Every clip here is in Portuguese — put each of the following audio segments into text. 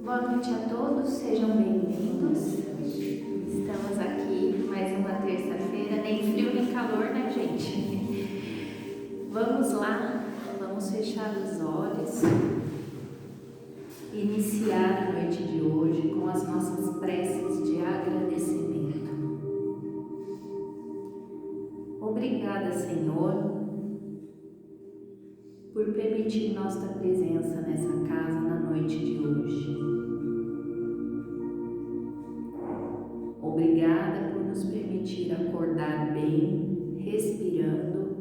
Boa noite a todos, sejam bem-vindos. Estamos aqui mais uma terça-feira, nem frio nem calor, né, gente? Vamos lá, vamos fechar os olhos, iniciar a noite de hoje com as nossas preces de agradecimento. Obrigada, Senhor, por permitir nossa presença nessa casa na noite de hoje. Obrigada por nos permitir acordar bem, respirando,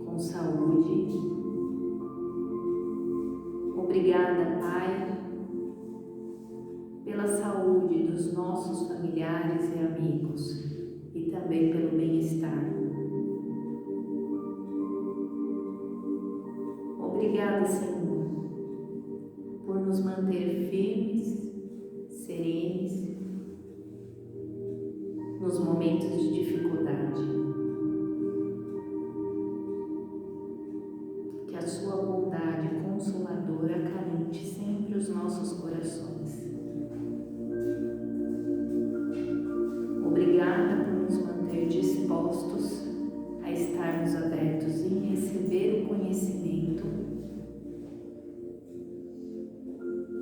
com saúde. Obrigada, Pai, pela saúde dos nossos familiares e amigos e também pelo bem-estar. Obrigada, Senhor, por nos manter firmes, serenos, nos momentos de dificuldade. Que a sua bondade consoladora acalente sempre os nossos corações. Obrigada por nos manter dispostos a estarmos abertos em receber o conhecimento,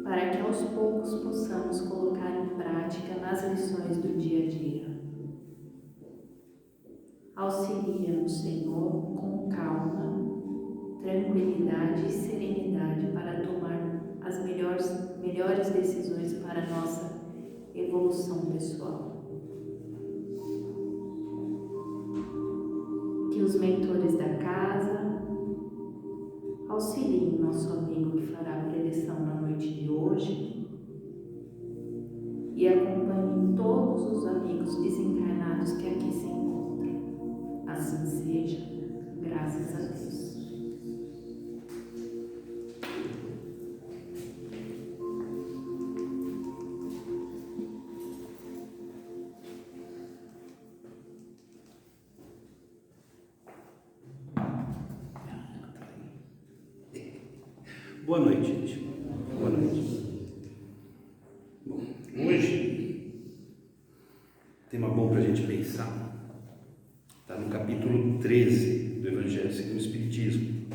para que aos poucos possamos colocar em prática nas lições do dia a dia. Auxilia-nos, Senhor, com calma, tranquilidade e serenidade para tomar as melhores decisões para a nossa evolução pessoal. Que os mentores da casa auxiliem nosso amigo que fará a preleção na noite de hoje e acompanhem todos os amigos desencarnados que aqui se encontram. Assim seja, graças a Deus. Boa noite, gente. Boa noite. Bom, hoje, tema bom para a gente pensar, está no capítulo 13 do Evangelho segundo o Espiritismo.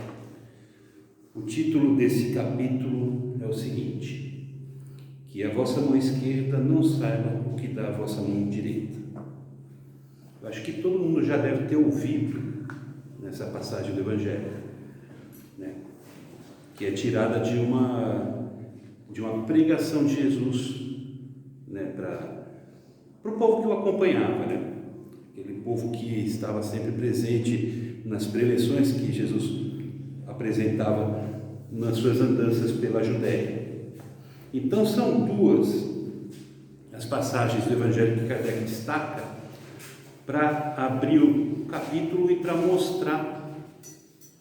O título desse capítulo é o seguinte: que a vossa mão esquerda não saiba o que dá a vossa mão direita. Eu acho que todo mundo já deve ter ouvido nessa passagem do Evangelho, né? Que é tirada de uma pregação de Jesus, né, para o povo que o acompanhava, né? Aquele povo que estava sempre presente nas preleções que Jesus apresentava nas suas andanças pela Judéia. Então são duas as passagens do Evangelho que Kardec destaca para abrir o capítulo e para mostrar,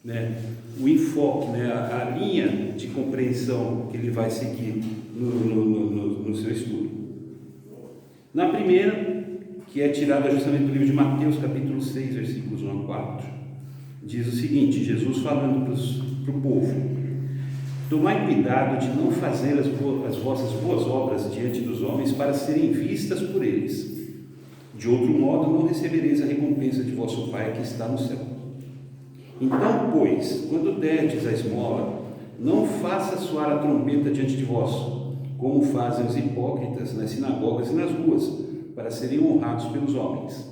né, o enfoque, né, a linha de compreensão que ele vai seguir no seu estudo. Na primeira, que é tirada justamente do livro de Mateus, capítulo 6, versículos 1 a 4, diz o seguinte: Jesus falando para o povo: tomai cuidado de não fazer as vossas boas obras diante dos homens para serem vistas por eles. De outro modo, não recebereis a recompensa de vosso Pai que está no céu. Então, pois, quando derdes a esmola, não faça soar a trombeta diante de vós, como fazem os hipócritas nas sinagogas e nas ruas, para serem honrados pelos homens.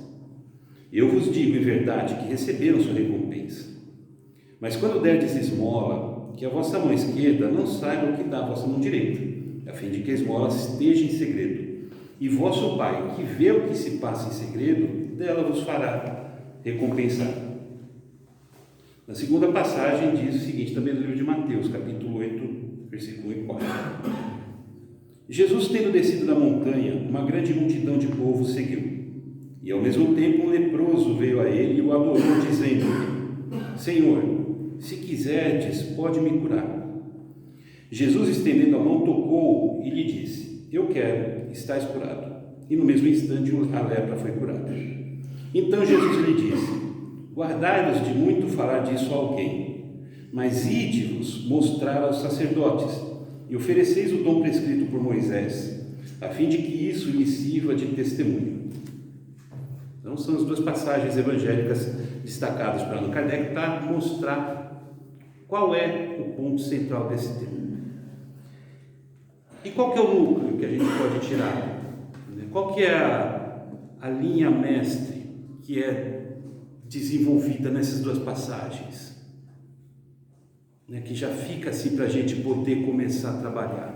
Eu vos digo em verdade que receberam sua recompensa. Mas quando derdes esmola, que a vossa mão esquerda não saiba o que dá a vossa mão direita, a fim de que a esmola esteja em segredo. E vosso Pai, que vê o que se passa em segredo, dela vos fará recompensar. Na segunda passagem diz o seguinte, também no livro de Mateus, capítulo 8, versículo 1 e 4. Jesus, tendo descido da montanha, uma grande multidão de povo seguiu. E ao mesmo tempo um leproso veio a ele e o adorou, dizendo-lhe: Senhor, se quiserdes, pode me curar. Jesus, estendendo a mão, tocou-o e lhe disse: Eu quero, estás curado. E no mesmo instante a lepra foi curada. Então Jesus lhe disse: Guardai-vos de muito falar disso a alguém, mas ide-vos mostrar aos sacerdotes. e ofereceis o dom prescrito por Moisés, a fim de que isso lhe sirva de testemunho. Então, são as duas passagens evangélicas destacadas para Allan Kardec para mostrar qual é o ponto central desse tema. E qual que é o núcleo que a gente pode tirar? Qual que é a linha mestre que é desenvolvida nessas duas passagens? Que já fica assim para a gente poder começar a trabalhar.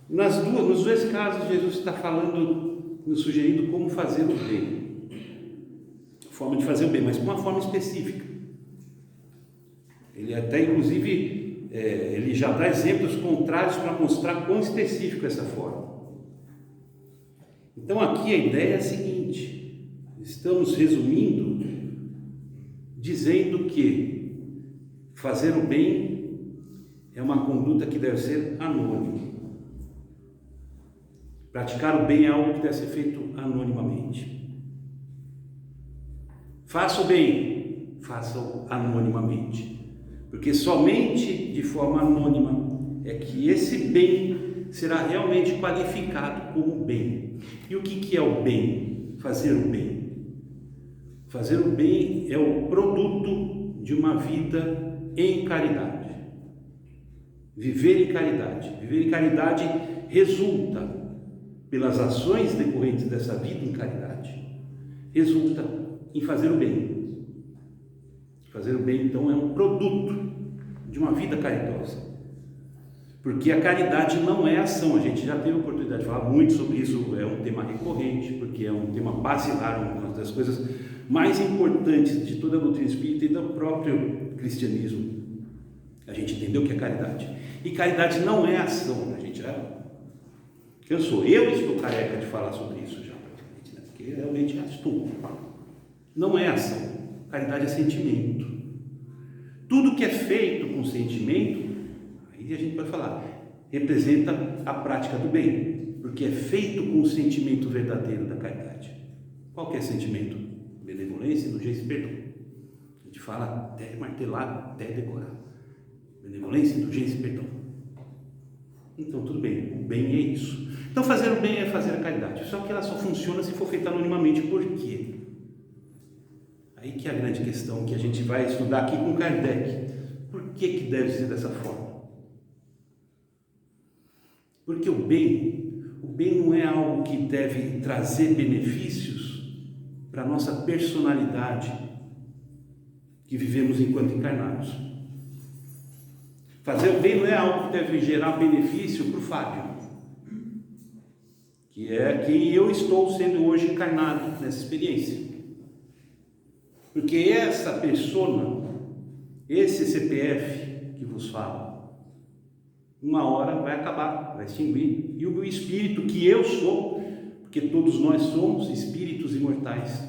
Nos dois casos, Jesus está falando, nos sugerindo como fazer o bem. Forma de fazer o bem, mas com uma forma específica. Ele até, inclusive, ele já dá exemplos contrários para mostrar quão específico é essa forma. Então, aqui a ideia é a seguinte: estamos resumindo, dizendo que fazer o bem é uma conduta que deve ser anônima. Praticar o bem é algo que deve ser feito anonimamente. Faça o bem, faça-o anonimamente. Porque somente de forma anônima é que esse bem será realmente qualificado como bem. E o que é o bem? Fazer o bem. Fazer o bem é o produto de uma vida em caridade. Viver em caridade. Viver em caridade resulta, pelas ações decorrentes dessa vida em caridade, resulta em fazer o bem. Fazer o bem, então, é um produto de uma vida caridosa. Porque a caridade não é ação. A gente já teve a oportunidade de falar muito sobre isso, é um tema recorrente, porque é um tema basilar, uma das coisas mais importantes de toda a doutrina espírita e do próprio cristianismo. A gente entendeu o que é caridade. E caridade não é ação, a gente já cansou. Eu estou careca de falar sobre isso já, praticamente, né? Porque realmente já estou. Não é ação. Caridade é sentimento. Tudo que é feito com sentimento, aí a gente pode falar, representa a prática do bem, porque é feito com o sentimento verdadeiro da caridade. Qual que é sentimento? Benevolência, indulgência e perdão. A gente fala até martelar, até decorar. Benevolência, indulgência e perdão. Então, tudo bem, o bem é isso. Então, fazer o bem é fazer a caridade. Só que ela só funciona se for feita anonimamente. Por quê? Aí que é a grande questão que a gente vai estudar aqui com Kardec. Por que deve ser dessa forma? Porque o bem não é algo que deve trazer benefícios para a nossa personalidade que vivemos enquanto encarnados. Fazer o bem não é algo que deve gerar benefício para o Fábio, que é quem eu estou sendo hoje encarnado nessa experiência. Porque essa persona, esse CPF que vos fala, uma hora vai acabar, vai extinguir. E o meu espírito que eu sou, porque todos nós somos espíritos imortais,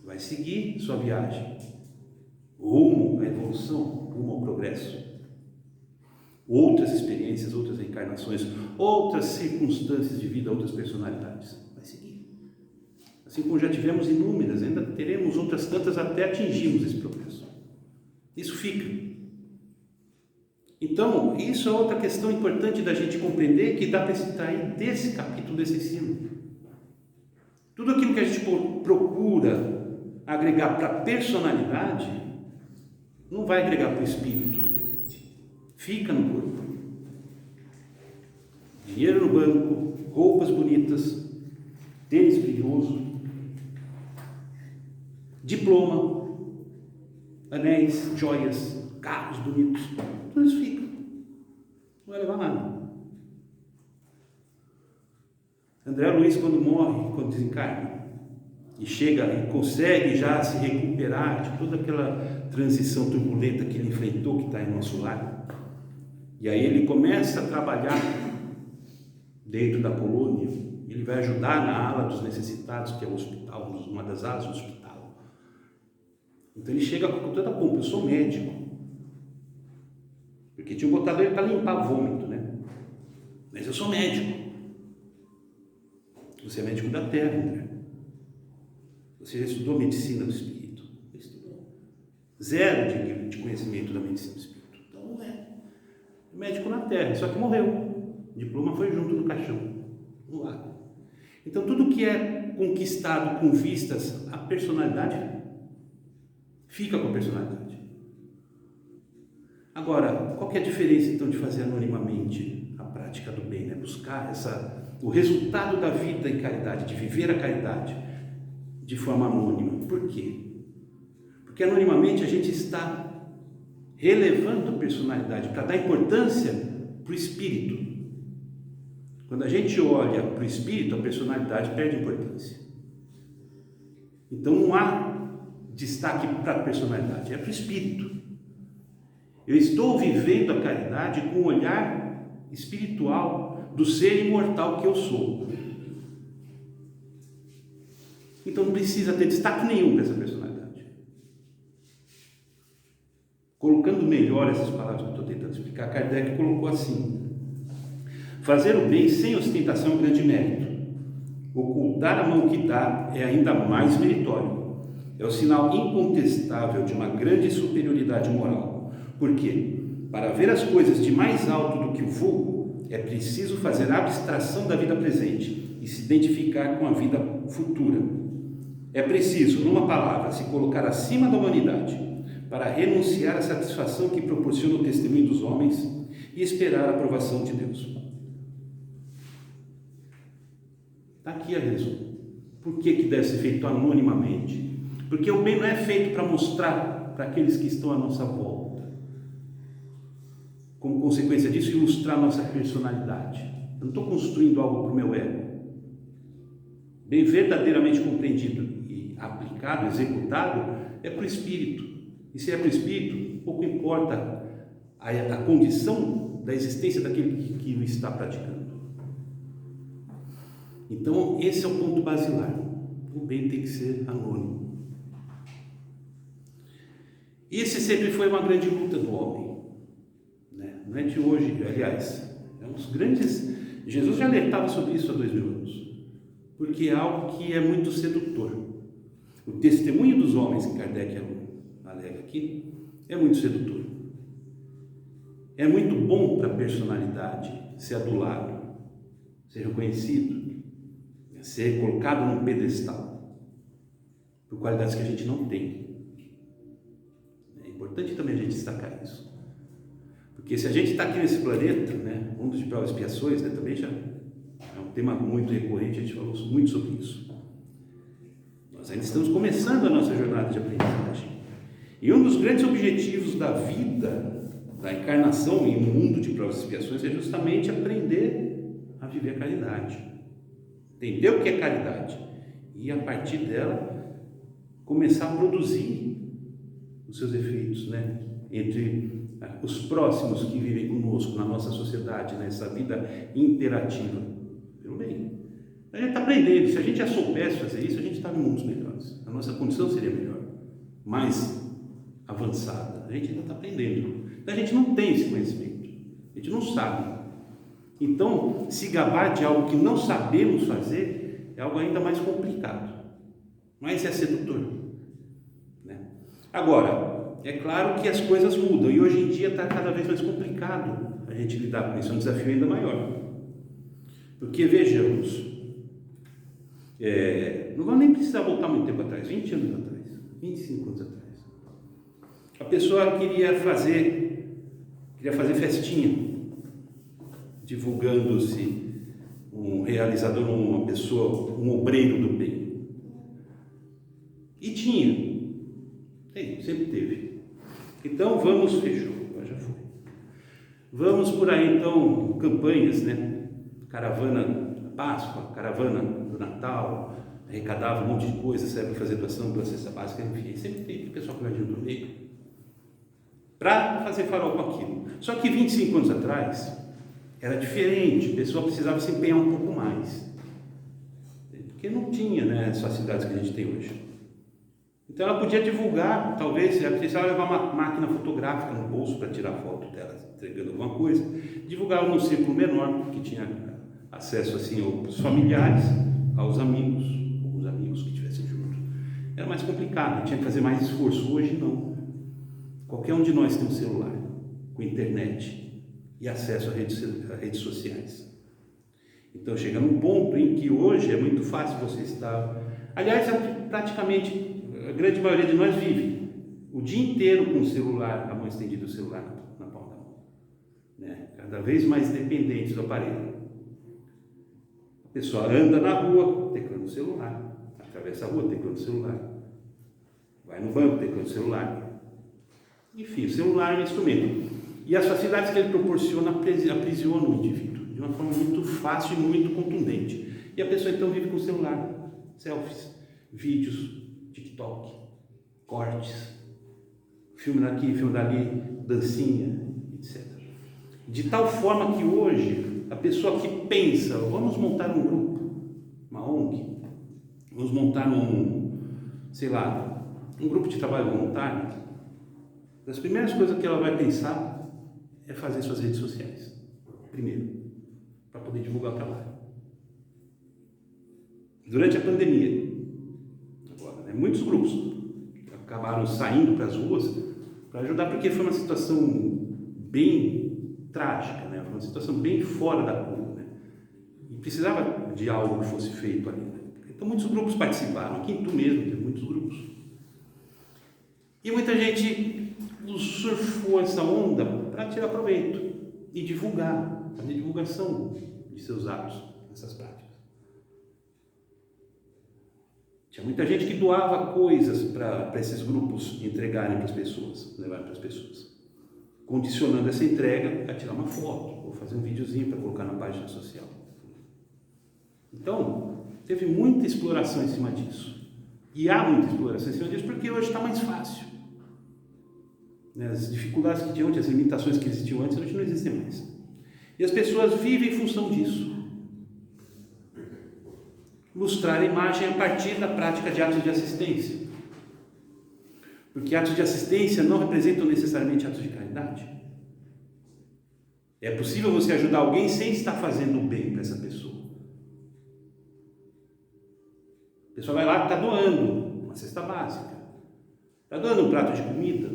vai seguir sua viagem rumo à evolução, rumo ao progresso. Outras experiências, outras reencarnações, outras circunstâncias de vida, outras personalidades. Vai seguir. Assim como já tivemos inúmeras, ainda teremos outras tantas até atingirmos esse progresso. Isso fica. Então, isso é outra questão importante da gente compreender, que dá para extrair desse capítulo, desse ensino. Tudo aquilo que a gente procura agregar para a personalidade, não vai agregar para o espírito. Fica no corpo. Dinheiro no banco, roupas bonitas, tênis brilhoso, diploma, anéis, joias, carros bonitos, tudo isso fica. Não vai levar nada. André Luiz, quando morre, quando desencarna, e chega e consegue já se recuperar de toda aquela transição turbulenta que ele enfrentou, que está em nosso lar, e aí ele começa a trabalhar dentro da colônia, ele vai ajudar na ala dos necessitados, que é o hospital, uma das alas do hospital. Então ele chega com toda a pompa: eu sou médico. Porque tinha botado ele para limpar vômito, né? Mas eu sou médico. Você é médico da terra, André. Você já estudou medicina do espírito? Estudou. Zero de conhecimento da medicina do espírito. Então não é. médico na Terra, só que morreu. O diploma foi junto no caixão, no lago. Então, tudo que é conquistado com vistas à personalidade, fica com a personalidade. Agora, qual que é a diferença, então, de fazer anonimamente a prática do bem, né? Buscar o resultado da vida em caridade, de viver a caridade de forma anônima. Por quê? Porque anonimamente a gente está relevando a personalidade para dar importância para o espírito. Quando a gente olha para o espírito, a personalidade perde importância. Então não há destaque para a personalidade, é para o espírito. Eu estou vivendo a caridade com o olhar espiritual do ser imortal que eu sou. Então não precisa ter destaque nenhum para essa personalidade. Colocando melhor essas palavras que eu estou tentando explicar, Kardec colocou assim: fazer o bem sem ostentação é um grande mérito. Ocultar a mão que dá é ainda mais meritório. É o sinal incontestável de uma grande superioridade moral. Por quê? Para ver as coisas de mais alto do que o vulgo, é preciso fazer a abstração da vida presente e se identificar com a vida futura. É preciso, numa palavra, se colocar acima da humanidade para renunciar à satisfação que proporciona o testemunho dos homens e esperar a aprovação de Deus. Está aqui a razão. Por que deve ser feito anonimamente? Porque o bem não é feito para mostrar para aqueles que estão à nossa volta. Como consequência disso, ilustrar nossa personalidade. Eu não estou construindo algo para o meu ego. Bem verdadeiramente compreendido e aplicado, executado, é para o espírito. E se é para o espírito, pouco importa a condição da existência daquele que o está praticando. Então, esse é o ponto basilar. O bem tem que ser anônimo. E esse sempre foi uma grande luta do homem, né? Não é de hoje, aliás, é um dos grandes... Jesus já alertava sobre isso há 2000 anos, porque é algo que é muito sedutor. O testemunho dos homens, que Kardec alega aqui, é muito sedutor. É muito bom para a personalidade ser adulado, ser reconhecido, ser colocado num pedestal, por qualidades que a gente não tem. É importante também a gente destacar isso. Porque se a gente está aqui nesse planeta, né, mundo de provas e expiações, né, também já é um tema muito recorrente, a gente falou muito sobre isso. Nós ainda estamos começando a nossa jornada de aprendizagem. E um dos grandes objetivos da vida, da encarnação em um mundo de provas e expiações, é justamente aprender a viver a caridade. Entender o que é caridade. E a partir dela, começar a produzir os seus efeitos, né? Entre os próximos que vivem conosco na nossa sociedade, nessa vida interativa, pelo bem. A gente está aprendendo. Se a gente já soubesse fazer isso, a gente está em mundos melhores. A nossa condição seria melhor, mais avançada. A gente ainda está aprendendo. Então, a gente não tem esse conhecimento. A gente não sabe. Então, se gabar de algo que não sabemos fazer é algo ainda mais complicado. Mas é sedutor, né? Agora, é claro que as coisas mudam e hoje em dia está cada vez mais complicado a gente lidar com isso, é um desafio ainda maior. Porque, vejamos, não vamos nem precisar voltar muito tempo atrás, 20 anos atrás, 25 anos atrás. A pessoa queria fazer festinha, divulgando-se um realizador, uma pessoa, um obreiro do bem. E sempre teve. Então fechou, agora já foi. Vamos por aí então, campanhas, né? Caravana da Páscoa, caravana do Natal, arrecadava um monte de coisa, serve para fazer doação para a cesta básica, enfim, sempre teve o pessoal que vai junto no meio para fazer farol com aquilo. Só que 25 anos atrás era diferente, a pessoa precisava se empenhar um pouco mais, porque não tinha, né, as facilidades que a gente tem hoje. Então ela podia divulgar, talvez, ela precisava levar uma máquina fotográfica no bolso para tirar foto dela entregando alguma coisa, divulgava num círculo menor, que tinha acesso assim aos familiares, aos amigos, ou os amigos que estivessem junto. Era mais complicado, tinha que fazer mais esforço. Hoje não. Qualquer um de nós tem um celular, com internet. e acesso a redes sociais. Então chega num ponto em que hoje é muito fácil você estar... Aliás, praticamente a grande maioria de nós vive o dia inteiro com o celular, a mão estendida do celular na palma da mão, né? Cada vez mais dependentes do aparelho. A pessoa anda na rua, teclando o celular, atravessa a rua, teclando o celular, vai no banco, teclando o celular. Enfim, o celular é um instrumento. E as facilidades que ele proporciona aprisionam o indivíduo de uma forma muito fácil e muito contundente. E a pessoa então vive com o celular, selfies, vídeos, TikTok, cortes, filme daqui, filme dali, dancinha, etc. De tal forma que hoje a pessoa que pensa, vamos montar um grupo, uma ONG, vamos montar um grupo de trabalho voluntário, das primeiras coisas que ela vai pensar é fazer suas redes sociais, primeiro, para poder divulgar o trabalho. Durante a pandemia, agora, né, muitos grupos acabaram saindo para as ruas para ajudar, porque foi uma situação bem trágica, né? Foi uma situação bem fora da curva, né? E precisava de algo que fosse feito ali, né? Então muitos grupos participaram, aqui em Tu mesmo teve muitos grupos. E muita gente surfou essa onda para tirar proveito e divulgar, fazer divulgação de seus atos, dessas práticas. Tinha muita gente que doava coisas para esses grupos entregarem para as pessoas, levarem para as pessoas, condicionando essa entrega a tirar uma foto ou fazer um videozinho para colocar na página social. Então, teve muita exploração em cima disso. E há muita exploração em cima disso porque hoje está mais fácil. As dificuldades que tinham antes, as limitações que existiam antes, hoje não existem mais. E as pessoas vivem em função disso. Lustrar a imagem a partir da prática de atos de assistência. Porque atos de assistência não representam necessariamente atos de caridade. É possível você ajudar alguém sem estar fazendo bem para essa pessoa. A pessoa vai lá e está doando uma cesta básica. Está doando um prato de comida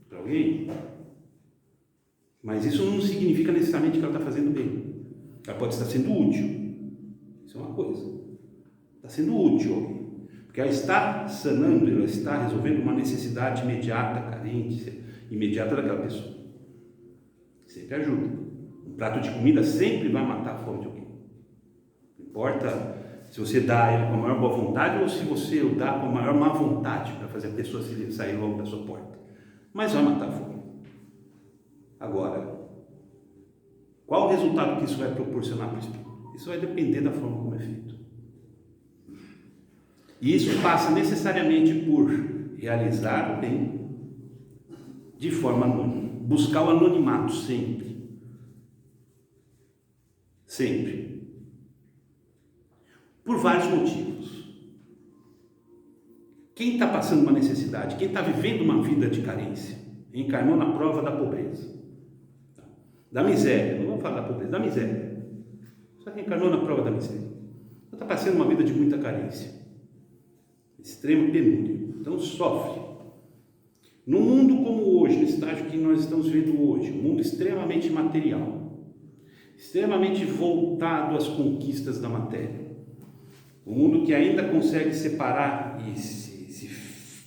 para alguém. Mas isso não significa necessariamente que ela está fazendo bem. Ela pode estar sendo útil. Isso é uma coisa. Está sendo útil, porque ela está sanando, ela está resolvendo uma necessidade imediata, carente, imediata daquela pessoa. Sempre ajuda. Um prato de comida sempre vai matar a fome de alguém. Não importa se você dá ele com a maior boa vontade ou se você o dá com a maior má vontade para fazer a pessoa sair logo da sua porta. Mas vai matar a fome. Agora, qual o resultado que isso vai proporcionar para o espírito? Isso vai depender da forma como é feito. E isso passa necessariamente por realizar o bem de forma anônima, buscar o anonimato sempre. Sempre. Por vários motivos. Quem está passando uma necessidade, quem está vivendo uma vida de carência, encarnou na prova da pobreza, da miséria, não vamos falar da pobreza, da miséria. Só que encarnou na prova da miséria. Está passando uma vida de muita carência. Extrema penúria, então sofre. No mundo como hoje, no estágio que nós estamos vivendo hoje, um mundo extremamente material, extremamente voltado às conquistas da matéria, um mundo que ainda consegue separar e se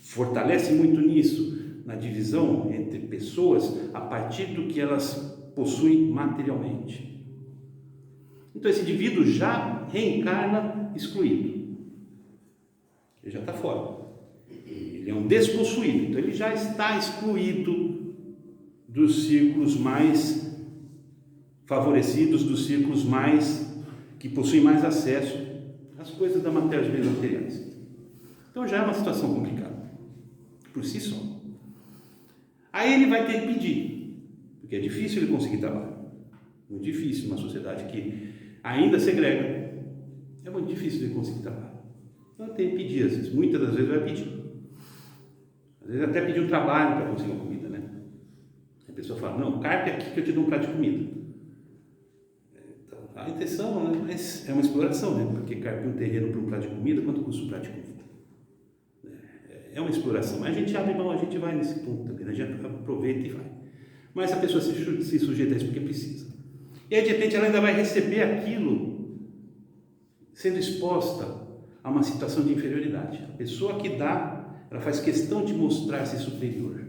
fortalece muito nisso, na divisão entre pessoas a partir do que elas possuem materialmente. Então esse indivíduo já reencarna excluído. Ele já está fora. Ele é um despossuído. Então ele já está excluído dos círculos mais favorecidos, dos círculos mais que possuem mais acesso às coisas da matéria, dos bens materiais. Então já é uma situação complicada, por si só. Aí ele vai ter que pedir, porque é difícil ele conseguir trabalho. Muito difícil numa sociedade que ainda segrega. É muito difícil ele conseguir trabalho. Então tem que pedir, às vezes, muitas das vezes vai pedir. Às vezes até pedir um trabalho para conseguir uma comida, né? A pessoa fala, não, carpe aqui que eu te dou um prato de comida. Então, a intenção, né? Mas é uma exploração, né? Porque carpe um terreno para um prato de comida, quanto custa um prato de comida? É uma exploração, mas a gente abre mão, a gente vai nesse ponto também, a gente aproveita e vai. mas a pessoa se sujeita a isso porque precisa. E aí, de repente, ela ainda vai receber aquilo sendo exposta a uma situação de inferioridade. A pessoa que dá, ela faz questão de mostrar-se superior.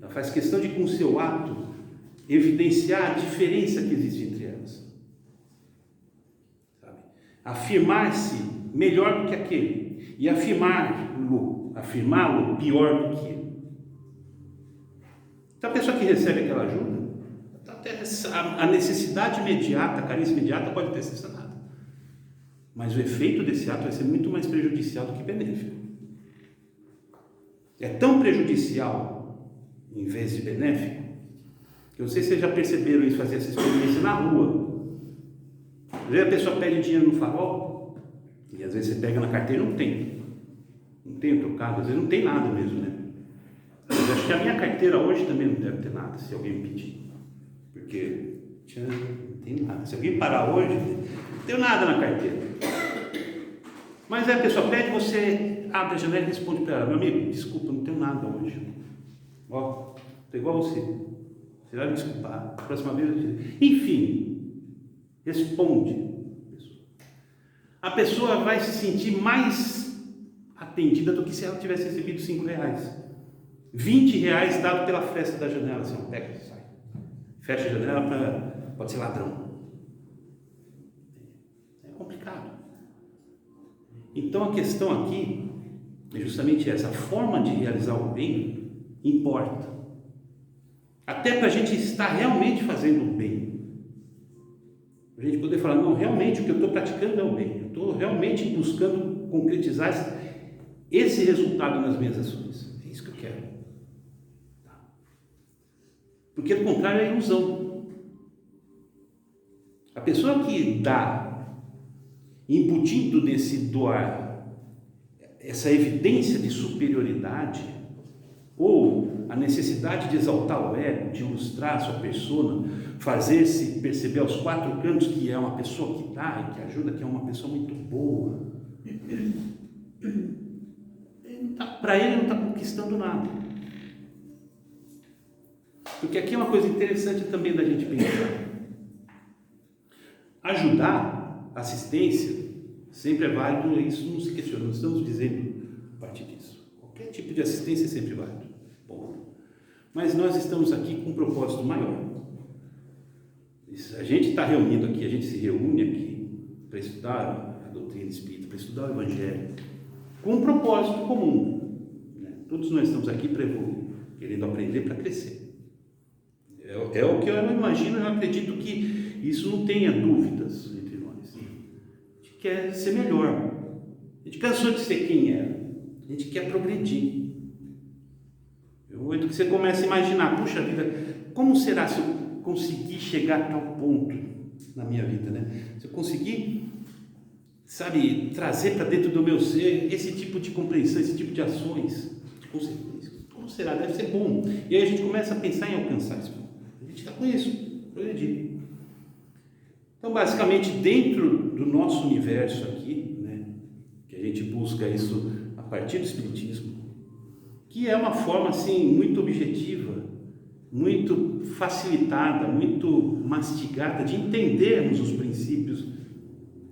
Ela faz questão de, com o seu ato, evidenciar a diferença que existe entre elas. Sabe? Afirmar-se melhor do que aquele e afirmá-lo pior do que ele. Então, a pessoa que recebe aquela ajuda, até a necessidade imediata, a carência imediata pode ter sido sanada. Mas o efeito desse ato vai ser muito mais prejudicial do que benéfico. É tão prejudicial, em vez de benéfico, que eu não sei se vocês já perceberam isso, fazer essa experiência na rua. Às vezes a pessoa pede dinheiro no farol, e às vezes você pega na carteira e não tem. Não tem trocado, às vezes não tem nada mesmo, né? Mas acho que a minha carteira hoje também não deve ter nada, se alguém me pedir. Porque não tem nada. Se alguém parar hoje, não tem nada na carteira. Mas aí a pessoa pede, você abre a janela e responde para ela: meu amigo, desculpa, não tenho nada hoje. Ó, estou igual a você. Você vai me desculpar. Próxima vez eu te... Enfim, responde. A pessoa vai se sentir mais atendida do que se ela tivesse recebido R$5. R$20 dado pela fresta da janela. Assim, pega, sai. Fecha a janela, pode ser ladrão. É complicado. Então a questão aqui é justamente essa: a forma de realizar o bem importa. Até para a gente estar realmente fazendo o bem. Para a gente poder falar: não, realmente o que eu estou praticando é o bem. Eu estou realmente buscando concretizar esse resultado nas minhas ações. É isso que eu quero. Porque do contrário é ilusão. A pessoa que dá, embutindo nesse doar essa evidência de superioridade, ou a necessidade de exaltar o ego, de ilustrar a sua persona, fazer-se perceber aos quatro cantos que é uma pessoa que dá e que ajuda, que é uma pessoa muito boa, para ele não está conquistando nada. Porque aqui é uma coisa interessante também da gente pensar. Ajudar, assistência, sempre é válido, isso não se questiona, não estamos dizendo a partir disso. Qualquer tipo de assistência é sempre válido. Bom, mas nós estamos aqui com um propósito maior. A gente está reunido aqui, a gente se reúne aqui para estudar a doutrina espírita, para estudar o Evangelho, com um propósito comum. Né? Todos nós estamos aqui para evoluir, querendo aprender para crescer. É o que eu imagino, eu acredito que isso não tenha dúvidas entre nós. A gente quer ser melhor. A gente cansou de ser quem era. A gente quer progredir. Que você começa a imaginar: puxa vida, como será se eu conseguir chegar a tal ponto na minha vida, né? Se eu conseguir, sabe, trazer para dentro do meu ser esse tipo de compreensão, esse tipo de ações, de consequências. Como será? Deve ser bom. E aí a gente começa a pensar em alcançar isso. A gente está com isso, progredir. Então, basicamente, dentro do nosso universo aqui, né, que a gente busca isso a partir do Espiritismo, que é uma forma assim muito objetiva, muito facilitada, muito mastigada de entendermos os princípios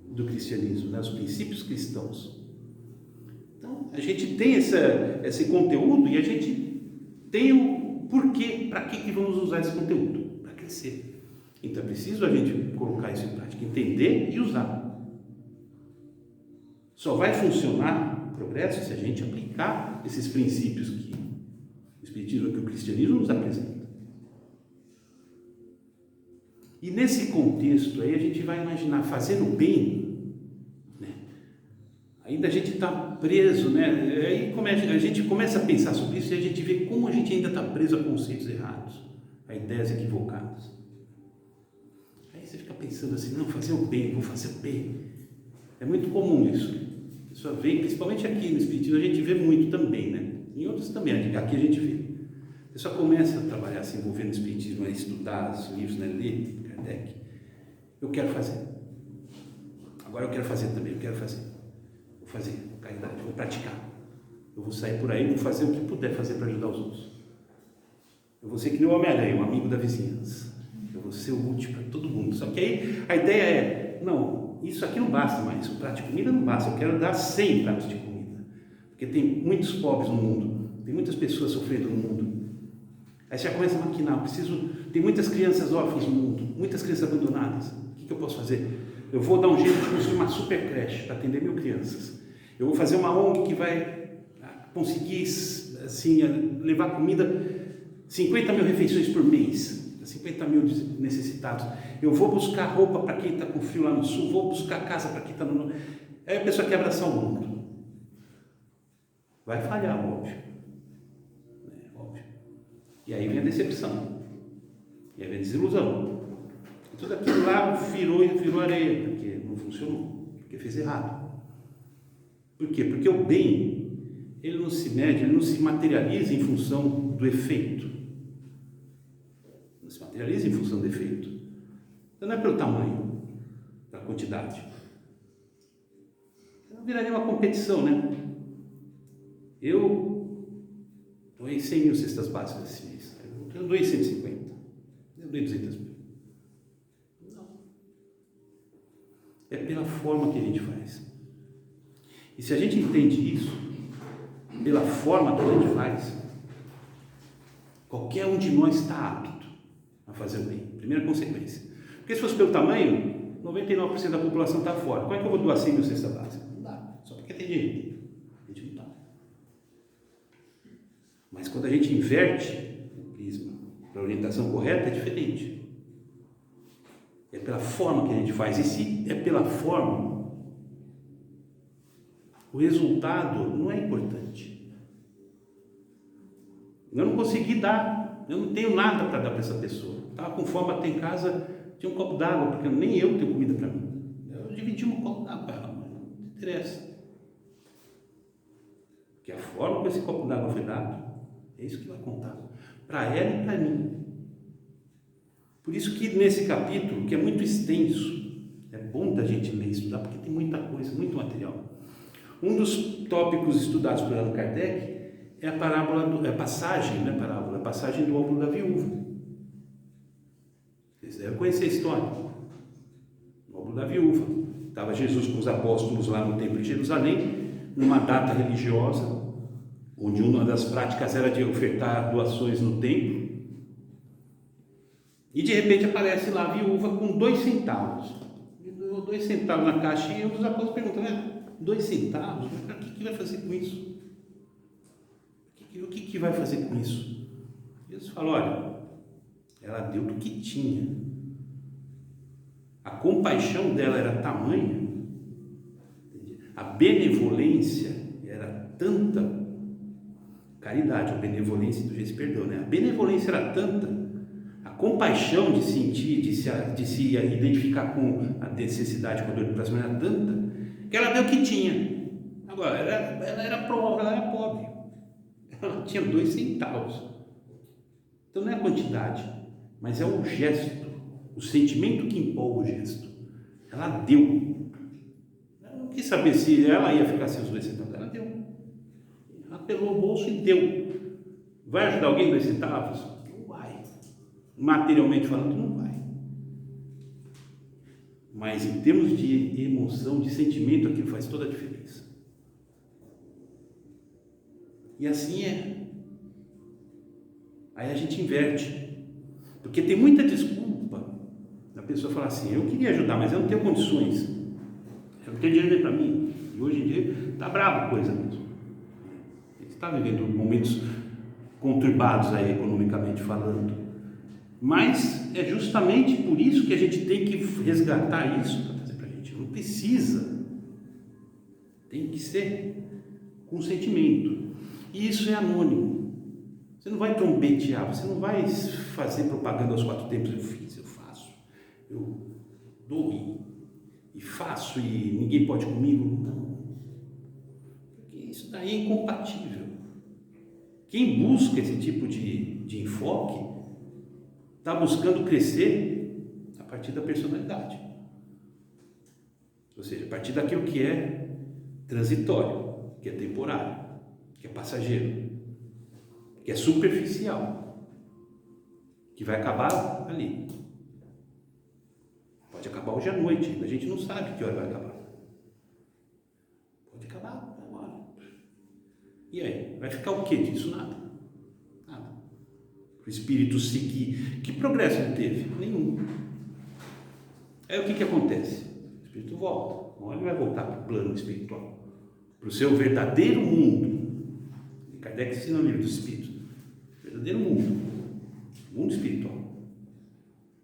do cristianismo, né, os princípios cristãos. Então, a gente tem esse conteúdo e a gente tem o porquê, para que vamos usar esse conteúdo? Para crescer. Então é preciso a gente colocar isso em prática, entender e usar. Só vai funcionar o progresso se a gente aplicar esses princípios que o Espiritismo, que o cristianismo nos apresenta. E nesse contexto aí a gente vai imaginar fazer o bem, né? Ainda a gente está preso, né? Aí a gente começa a pensar sobre isso e a gente vê como a gente ainda está preso a conceitos errados, a ideias equivocadas. Aí você fica pensando assim: não, fazer o bem, vou fazer o bem. É muito comum isso. A pessoa vê, principalmente aqui no Espiritismo, a gente vê muito também, né? Em outros também, aqui a gente vê. A pessoa começa a trabalhar, se envolver no Espiritismo, a estudar os livros, né? Ler Kardec. Eu quero fazer. Agora eu quero fazer também, eu quero fazer. Vou fazer caridade, vou praticar. Eu vou sair por aí, vou fazer o que puder fazer para ajudar os outros. Eu vou ser que nem o Homem-Aranha, um amigo da vizinhança. Eu vou ser útil para todo mundo. Só que aí a ideia é, não, isso aqui não basta mais, um prato de comida não basta, eu quero dar 100 pratos de comida. Porque tem muitos pobres no mundo, tem muitas pessoas sofrendo no mundo. Aí você já começa a maquinar, tem muitas crianças órfãs no mundo, muitas crianças abandonadas. O que eu posso fazer? Eu vou dar um jeito de construir uma super creche para atender 1.000 crianças. Eu vou fazer uma ONG que vai conseguir assim, levar comida, 50 mil refeições por mês, 50 mil necessitados. Eu vou buscar roupa para quem está com frio lá no sul, vou buscar casa para quem está no norte. Aí a pessoa quer abraçar o mundo. Vai falhar, óbvio. Óbvio. E aí vem a decepção. E aí vem a desilusão. E tudo aquilo lá virou areia, porque não funcionou, porque fez errado. Por quê? Porque o bem, ele não se mede, ele não se materializa em função do efeito. Não se materializa em função do efeito. Então não é pelo tamanho, pela quantidade. Então viraria uma competição, né? Eu doei 100 mil cestas básicas esse mês. Eu doei 150. Eu doei 200 mil. Não. É pela forma que a gente faz. E se a gente entende isso, pela forma que a gente faz, qualquer um de nós está apto a fazer o bem. Primeira consequência. Porque se fosse pelo tamanho, 99% da população está fora. Como é que eu vou doar 100 mil cestas básicas? Não dá. Só porque tem dinheiro. A gente não dá. Mas quando a gente inverte o prisma para a orientação correta, é diferente. É pela forma que a gente faz. E se é pela forma, o resultado não é importante. Eu não consegui dar, eu não tenho nada para dar para essa pessoa. Estava com fome, até em casa, tinha um copo d'água, porque nem eu tenho comida para mim. Eu dividi um copo d'água para ela, mas não interessa. Porque a forma como esse copo d'água foi dado, é isso que vai contar. Para ela e para mim. Por isso que nesse capítulo, que é muito extenso, é bom da gente ler e estudar, porque tem muita coisa, muito material. Um dos tópicos estudados por Allan Kardec é a parábola, a passagem do óbolo da viúva. Vocês devem conhecer a história. O óbolo da viúva. Estava Jesus com os apóstolos lá no templo de Jerusalém, numa data religiosa, onde uma das práticas era de ofertar doações no templo. E de repente aparece lá a viúva com 2 centavos. 2 centavos na caixa, e um dos apóstolos pergunta, né? 2 centavos? O que vai fazer com isso? O que vai fazer com isso? Jesus fala, olha, ela deu do que tinha. A compaixão dela era tamanha, a benevolência era tanta, caridade, a benevolência do Jesus perdão, né? A benevolência era tanta, a compaixão de sentir, de se identificar com a necessidade, com a dor do próximo era tanta, que ela deu o que tinha. Agora, ela era pobre. Ela tinha 2 centavos. Então não é a quantidade, mas é o gesto, o sentimento que empolga o gesto. Ela deu. Eu não quis saber se ela ia ficar sem os 2 centavos. Ela deu. Ela pelou o bolso e deu. Vai ajudar alguém 2 centavos? Não vai. Materialmente falando, não vai. Mas em termos de emoção, de sentimento, aquilo faz toda a diferença. E assim é. Aí a gente inverte. Porque tem muita desculpa da pessoa falar assim, eu queria ajudar, mas eu não tenho condições. Eu não tenho dinheiro nem para mim. E hoje em dia está bravo a coisa mesmo. A gente está vivendo momentos conturbados aí, economicamente falando. Mas é justamente por isso que a gente tem que resgatar isso para trazer para a gente. Não precisa. Tem que ser com sentimento. E isso é anônimo. Você não vai trombetear, você não vai fazer propaganda aos 4 tempos. Eu fiz, eu faço, eu dou e faço e ninguém pode comigo. Não. Porque isso daí é incompatível. Quem busca esse tipo de enfoque está buscando crescer a partir da personalidade. Ou seja, a partir daquilo que é transitório, que é temporário, que é passageiro, que é superficial. que vai acabar ali. Pode acabar hoje à noite, a gente não sabe que hora vai acabar. Pode acabar agora. E aí? Vai ficar o que disso? Nada. Nada. O espírito seguir. Que progresso ele teve? Nenhum. Aí o que acontece? O espírito volta. Uma hora ele vai voltar para o plano espiritual, para o seu verdadeiro mundo. E Kardec ensina no livro dos Espíritos. Verdadeiro mundo. Mundo espiritual.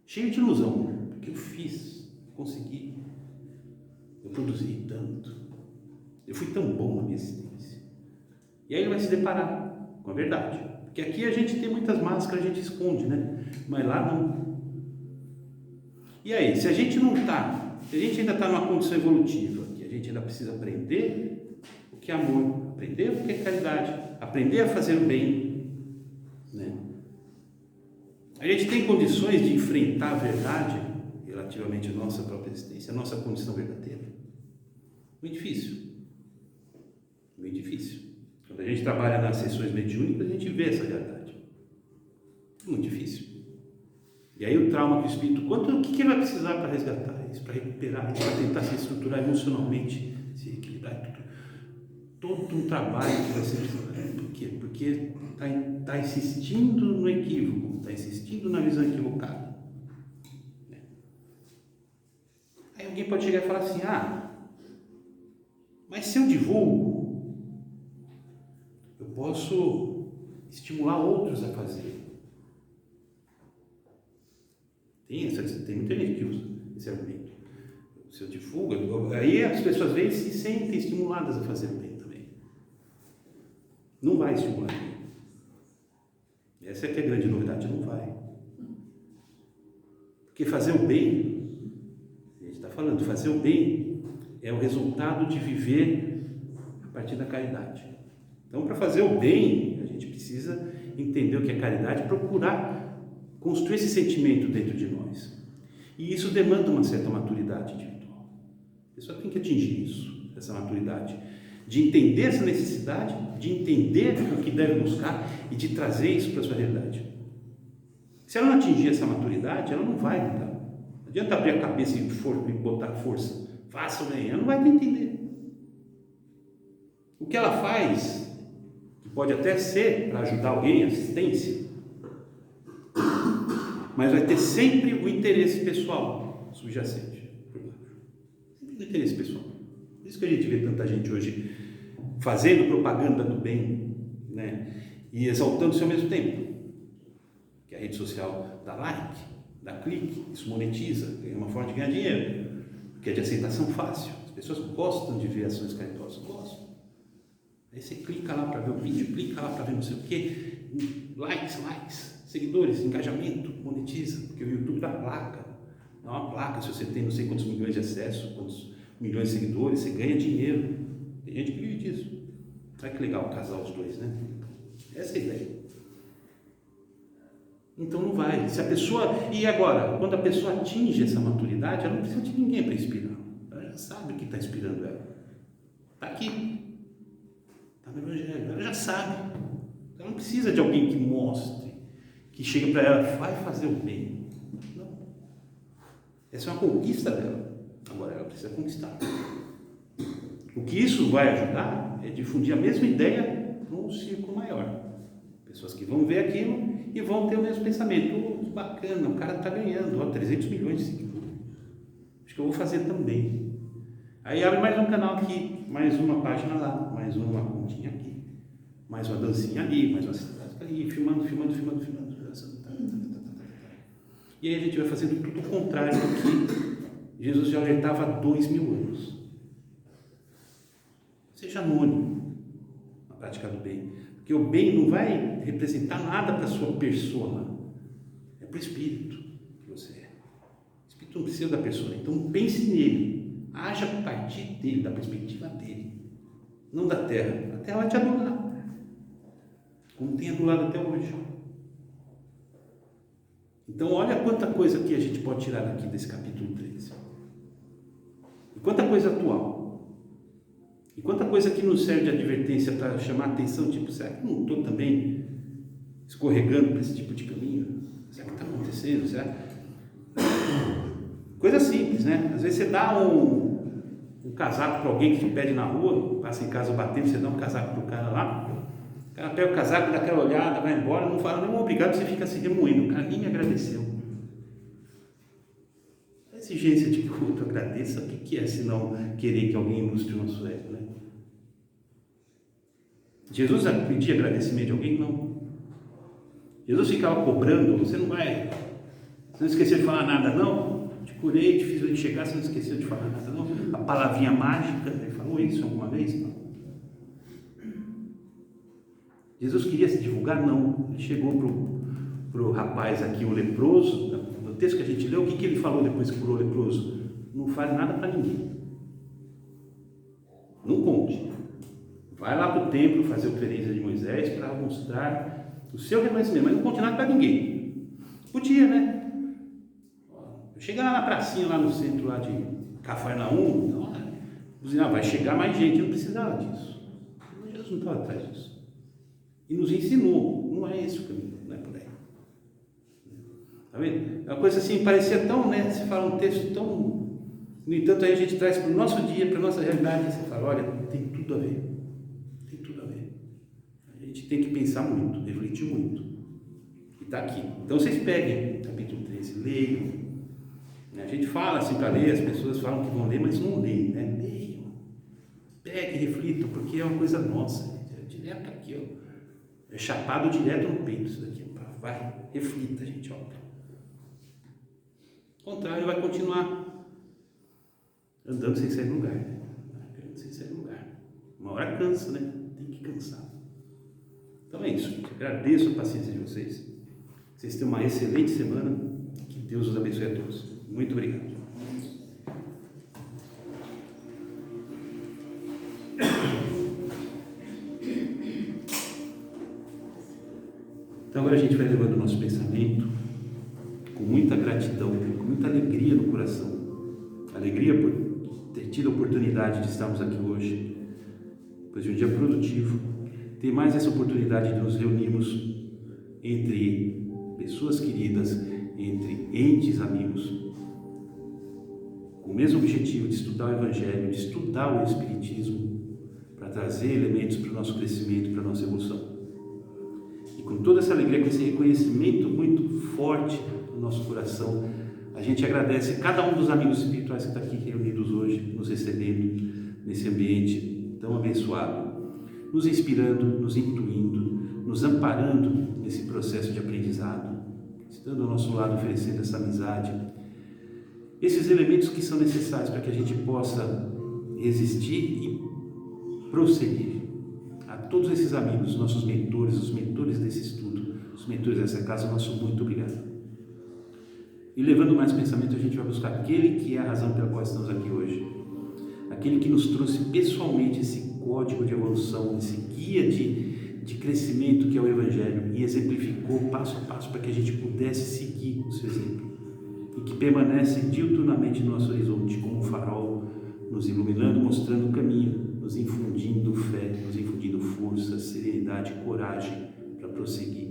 Cheio de ilusão. Porque eu fiz, consegui. Eu produzi tanto. Eu fui tão bom na minha existência. E aí ele vai se deparar com a verdade. Porque aqui a gente tem muitas máscaras, a gente esconde, né? Mas lá não. E aí, se a gente não está, se a gente ainda está numa condição evolutiva, que a gente ainda precisa aprender o que é amor, aprender o que é caridade, aprender a fazer o bem, né? A gente tem condições de enfrentar a verdade relativamente à nossa própria existência, a nossa condição verdadeira. Muito difícil. Muito difícil. Quando a gente trabalha nas sessões mediúnicas, a gente vê essa realidade. Muito difícil. E aí o trauma que o espírito, o que ele vai precisar para resgatar isso, para recuperar isso, para tentar se estruturar emocionalmente, se equilibrar, todo um trabalho que vai ser precisado. Por quê? Porque está insistindo no equívoco, está insistindo na visão equivocada. Aí alguém pode chegar e falar assim, mas se eu divulgo, eu posso estimular outros a fazer. Tem muita gente que usa esse argumento. Se eu divulgo, aí as pessoas vêm e se sentem estimuladas a fazer o bem também. Não vai estimular ninguém. Essa é que é a grande novidade, não vai. Porque fazer o bem, a gente está falando, fazer o bem é o resultado de viver a partir da caridade. Então, para fazer o bem, a gente precisa entender o que é caridade, procurar construir esse sentimento dentro de nós. E isso demanda uma certa maturidade individual. A pessoa tem que atingir isso, essa maturidade, de entender essa necessidade, de entender o que deve buscar e de trazer isso para a sua realidade. Se ela não atingir essa maturidade, ela não vai mudar. Não adianta abrir a cabeça e botar força. Faça o bem, ela não vai entender. O que ela faz, que pode até ser para ajudar alguém, assistência, mas vai ter sempre o interesse pessoal subjacente. Sempre o interesse pessoal. Por isso que a gente vê tanta gente hoje fazendo propaganda do bem, né? E exaltando-se ao mesmo tempo. Que a rede social dá like, dá clique, isso monetiza, é uma forma de ganhar dinheiro, que é de aceitação fácil. As pessoas gostam de ver ações caridosas, gostam. Aí você clica lá para ver o vídeo, clica lá para ver não sei o quê, likes, seguidores, engajamento, monetiza, porque o YouTube dá placa, dá uma placa, se você tem não sei quantos milhões de acessos, quantos milhões de seguidores, você ganha dinheiro. Tem gente que vive disso. Olha que legal casar os dois, né? Essa é a ideia. Então não vai. Se a pessoa, e agora, quando a pessoa atinge essa maturidade, ela não precisa de ninguém para inspirar. Ela já sabe o que está inspirando ela. Está aqui. Está no Evangelho. Ela já sabe. Ela não precisa de alguém que mostre, que chega para ela, vai fazer o bem. Não. Essa é uma conquista dela. Agora ela precisa conquistar. O que isso vai ajudar é difundir a mesma ideia num círculo maior. Pessoas que vão ver aquilo e vão ter o mesmo pensamento. Que bacana, o cara está ganhando 300 milhões de seguidores. Acho que eu vou fazer também. Aí abre mais um canal aqui, mais uma página lá, mais uma continha aqui, mais uma dancinha ali, mais uma cidade ali, filmando. E aí a gente vai fazendo tudo o contrário do que Jesus já alertava há 2000 anos. Seja anônimo na prática do bem, porque o bem não vai representar nada para a sua persona, é para o espírito que você é. O espírito não precisa da persona, então pense nele, haja a partir dele, da perspectiva dele, não da terra. A terra vai te adular, como tem adulado até hoje. Então olha quanta coisa que a gente pode tirar daqui desse capítulo 13, e quanta coisa atual. E quanta coisa que nos serve de advertência para chamar a atenção, tipo, será que eu não estou também escorregando para esse tipo de caminho? Será que está acontecendo? Será? Coisa simples, né? Às vezes você dá um casaco para alguém que te pede na rua, passa em casa batendo, você dá um casaco para o cara lá, o cara pega o casaco, dá aquela olhada, vai embora, não fala nenhum obrigado, você fica se remoendo, o cara nem me agradeceu. A exigência de que o outro agradeça, o que é senão querer que alguém ilustre o nosso ego, né? Jesus pedia agradecimento de alguém? Não. Jesus ficava cobrando, você não esqueceu de falar nada, não? Te curei, te fiz ele chegar, você não esqueceu de falar nada, não? A palavrinha mágica, ele falou isso alguma vez? Não. Jesus queria se divulgar? Não. Ele chegou para o rapaz aqui, o leproso, no texto que a gente leu, o que ele falou depois que curou o leproso? Não fale nada para ninguém. Não conte. Vai lá para o templo fazer a oferenda de Moisés para mostrar o seu reconhecimento, mas não conte nada para ninguém. Podia, né? Chega lá na pracinha, lá no centro lá de Cafarnaum, vai chegar mais gente, não precisava disso. Jesus não estava atrás disso. E nos ensinou, não é esse o caminho, não é por aí. Está vendo? É uma coisa assim, parecia tão, né? Você fala um texto tão. No entanto, aí a gente traz para o nosso dia, para a nossa realidade, e você fala, olha, tem tudo a ver. Tem tudo a ver. A gente tem que pensar muito, refletir muito. E está aqui. Então vocês peguem capítulo 13, leiam. A gente fala assim para ler, as pessoas falam que vão ler, mas não leem, né? Leiam. Peguem, reflitam, porque é uma coisa nossa. É direto aqui, ó. É chapado direto no peito isso daqui. Vai, reflita, gente, ó. Ao contrário, vai continuar andando sem sair do lugar, né? Andando sem sair do lugar. Uma hora cansa, né? Tem que cansar. Então é isso, gente. Agradeço a paciência de vocês. Vocês tenham uma excelente semana. Que Deus os abençoe a todos. Muito obrigado. Então agora a gente vai levando o nosso pensamento com muita gratidão, com muita alegria no coração. Alegria por ter tido a oportunidade de estarmos aqui hoje, depois de um dia produtivo, ter mais essa oportunidade de nos reunirmos entre pessoas queridas, entre entes amigos, com o mesmo objetivo de estudar o Evangelho, de estudar o Espiritismo, para trazer elementos para o nosso crescimento, para a nossa evolução. E com toda essa alegria, com esse reconhecimento muito forte no nosso coração, a gente agradece cada um dos amigos espirituais que está aqui reunidos hoje, nos recebendo nesse ambiente tão abençoado, nos inspirando, nos intuindo, nos amparando nesse processo de aprendizado, estando ao nosso lado, oferecendo essa amizade, esses elementos que são necessários para que a gente possa resistir e prosseguir. A todos esses amigos, nossos mentores, os mentores desse estudo, os mentores dessa casa, nosso muito obrigado. E levando mais pensamento, a gente vai buscar aquele que é a razão pela qual estamos aqui hoje. Aquele que nos trouxe pessoalmente esse código de evolução, esse guia de crescimento que é o Evangelho, e exemplificou passo a passo para que a gente pudesse seguir o seu exemplo. E que permanece diuturnamente no nosso horizonte como um farol, nos iluminando, mostrando o caminho, nos infundindo fé, nos infundindo força, serenidade, coragem para prosseguir,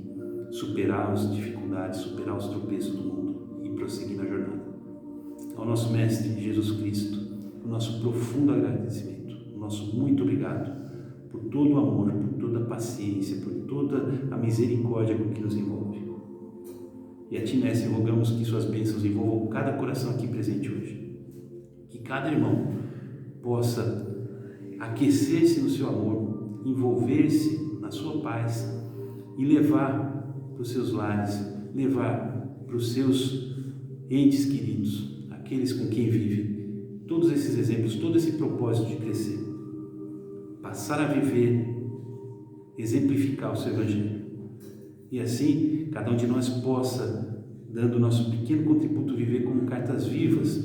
superar as dificuldades, superar os tropeços do mundo e prosseguir na jornada. Ao nosso Mestre Jesus Cristo, o nosso profundo agradecimento, o nosso muito obrigado por todo o amor, por toda a paciência, por toda a misericórdia com que nos envolve. E a Ti, Mestre, rogamos que Suas bênçãos envolvam cada coração aqui presente hoje. Que cada irmão possa aquecer-se no Seu amor, envolver-se na Sua paz e levar para os seus lares, levar para os seus entes queridos, aqueles com quem vive, todos esses exemplos, todo esse propósito de crescer, passar a viver, exemplificar o Seu Evangelho. E assim, cada um de nós possa, dando o nosso pequeno contributo, viver como cartas vivas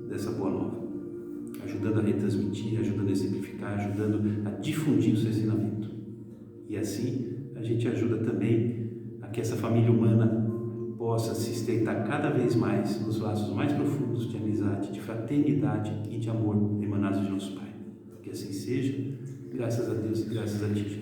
dessa boa nova, ajudando a retransmitir, ajudando a exemplificar, ajudando a difundir o seu ensinamento. E assim, a gente ajuda também a que essa família humana possa se estreitar cada vez mais nos laços mais profundos de amizade, de fraternidade e de amor emanados de nosso Pai. Que assim seja, graças a Deus e graças a Ti, Jesus.